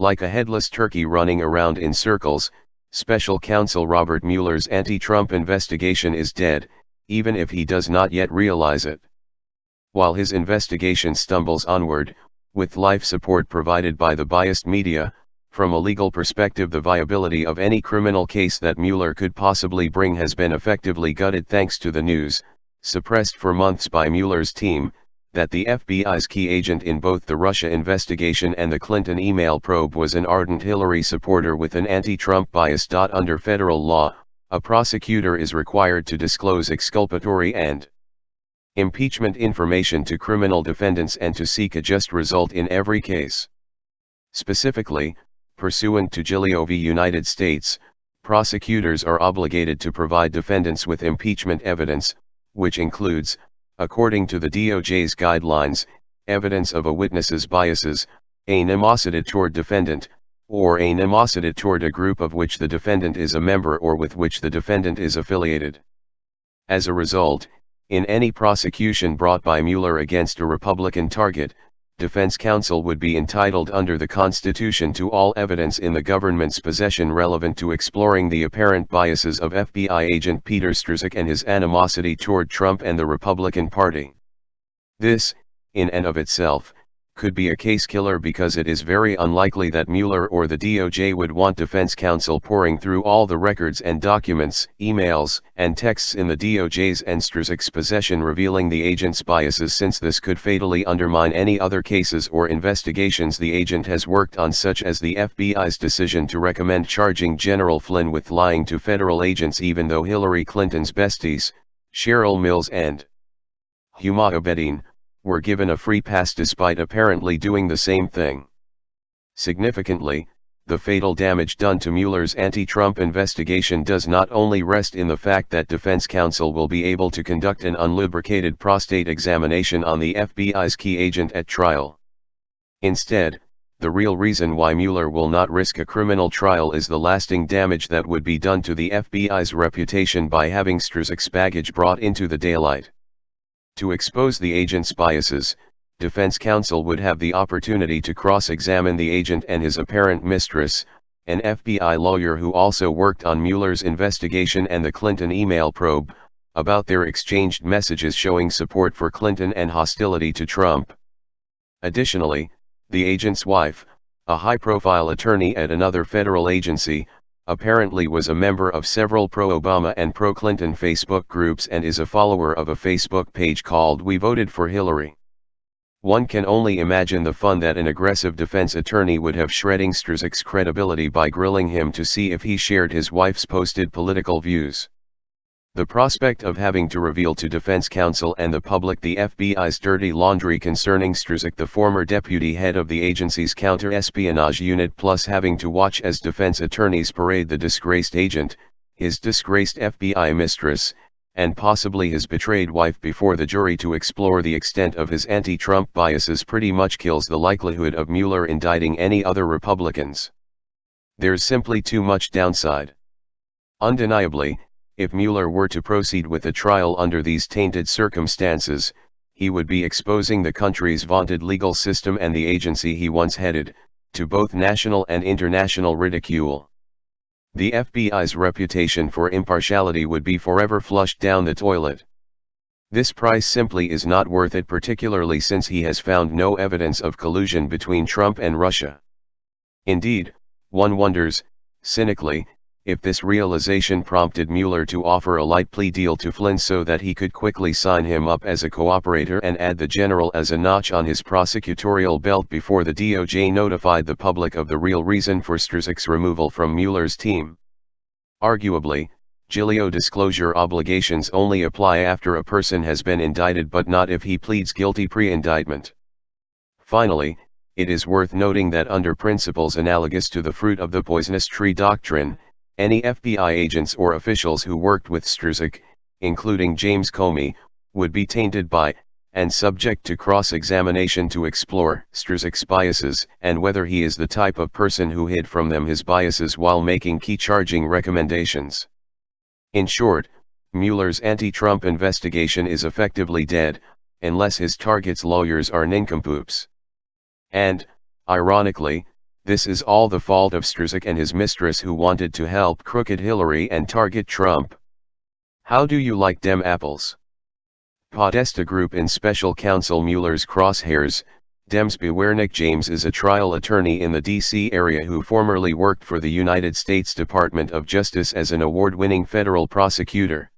Like a headless turkey running around in circles, Special Counsel Robert Mueller's anti-Trump investigation is dead, even if he does not yet realize it. While his investigation stumbles onward, with life support provided by the biased media, from a legal perspective the viability of any criminal case that Mueller could possibly bring has been effectively gutted thanks to the news, suppressed for months by Mueller's team, that the FBI's key agent in both the Russia investigation and the Clinton email probe was an ardent Hillary supporter with an anti-Trump bias. Under federal law, a prosecutor is required to disclose exculpatory and impeachment information to criminal defendants and to seek a just result in every case. Specifically, pursuant to Giglio v. United States, prosecutors are obligated to provide defendants with impeachment evidence, which includes, according to the DOJ's guidelines, evidence of a witness's biases, animosity toward defendant, or animosity toward a group of which the defendant is a member or with which the defendant is affiliated. As a result, in any prosecution brought by Mueller against a Republican target, defense counsel would be entitled under the Constitution to all evidence in the government's possession relevant to exploring the apparent biases of FBI agent Peter Strzok and his animosity toward Trump and the Republican Party. This, in and of itself, could be a case killer because it is very unlikely that Mueller or the DOJ would want defense counsel poring through all the records and documents, emails, and texts in the DOJ's and Strzok's possession revealing the agent's biases, since this could fatally undermine any other cases or investigations the agent has worked on, such as the FBI's decision to recommend charging General Flynn with lying to federal agents even though Hillary Clinton's besties, Cheryl Mills and Huma Abedin, were given a free pass despite apparently doing the same thing. Significantly, the fatal damage done to Mueller's anti-Trump investigation does not only rest in the fact that defense counsel will be able to conduct an unlubricated prostate examination on the FBI's key agent at trial. Instead, the real reason why Mueller will not risk a criminal trial is the lasting damage that would be done to the FBI's reputation by having Strzok's baggage brought into the daylight. To expose the agent's biases, defense counsel would have the opportunity to cross-examine the agent and his apparent mistress, an FBI lawyer who also worked on Mueller's investigation and the Clinton email probe, about their exchanged messages showing support for Clinton and hostility to Trump. Additionally, the agent's wife, a high-profile attorney at another federal agency, apparently was a member of several pro-Obama and pro-Clinton Facebook groups and is a follower of a Facebook page called We Voted for Hillary. One can only imagine the fun that an aggressive defense attorney would have shredding Strzok's credibility by grilling him to see if he shared his wife's posted political views. The prospect of having to reveal to defense counsel and the public the FBI's dirty laundry concerning Strzok, the former deputy head of the agency's counter-espionage unit, plus having to watch as defense attorneys parade the disgraced agent, his disgraced FBI mistress, and possibly his betrayed wife before the jury to explore the extent of his anti-Trump biases pretty much kills the likelihood of Mueller indicting any other Republicans. There's simply too much downside. Undeniably, if Mueller were to proceed with the trial under these tainted circumstances, he would be exposing the country's vaunted legal system and the agency he once headed, to both national and international ridicule. The FBI's reputation for impartiality would be forever flushed down the toilet. This price simply is not worth it, particularly since he has found no evidence of collusion between Trump and Russia. Indeed, one wonders, cynically, if this realization prompted Mueller to offer a light plea deal to Flynn so that he could quickly sign him up as a cooperator and add the general as a notch on his prosecutorial belt before the DOJ notified the public of the real reason for Strzok's removal from Mueller's team. Arguably, Giglio disclosure obligations only apply after a person has been indicted, but not if he pleads guilty pre-indictment. Finally, it is worth noting that under principles analogous to the fruit of the poisonous tree doctrine, any FBI agents or officials who worked with Strzok, including James Comey, would be tainted by, and subject to cross-examination to explore Strzok's biases and whether he is the type of person who hid from them his biases while making key charging recommendations. In short, Mueller's anti-Trump investigation is effectively dead, unless his target's lawyers are nincompoops. And, ironically, This is all the fault of Strzok and his mistress who wanted to help crooked Hillary and target Trump. How do you like dem apples? Podesta Group in Special Counsel Mueller's crosshairs. Dems beware. Nick James is a trial attorney in the D.C. area who formerly worked for the United States Department of Justice as an award-winning federal prosecutor.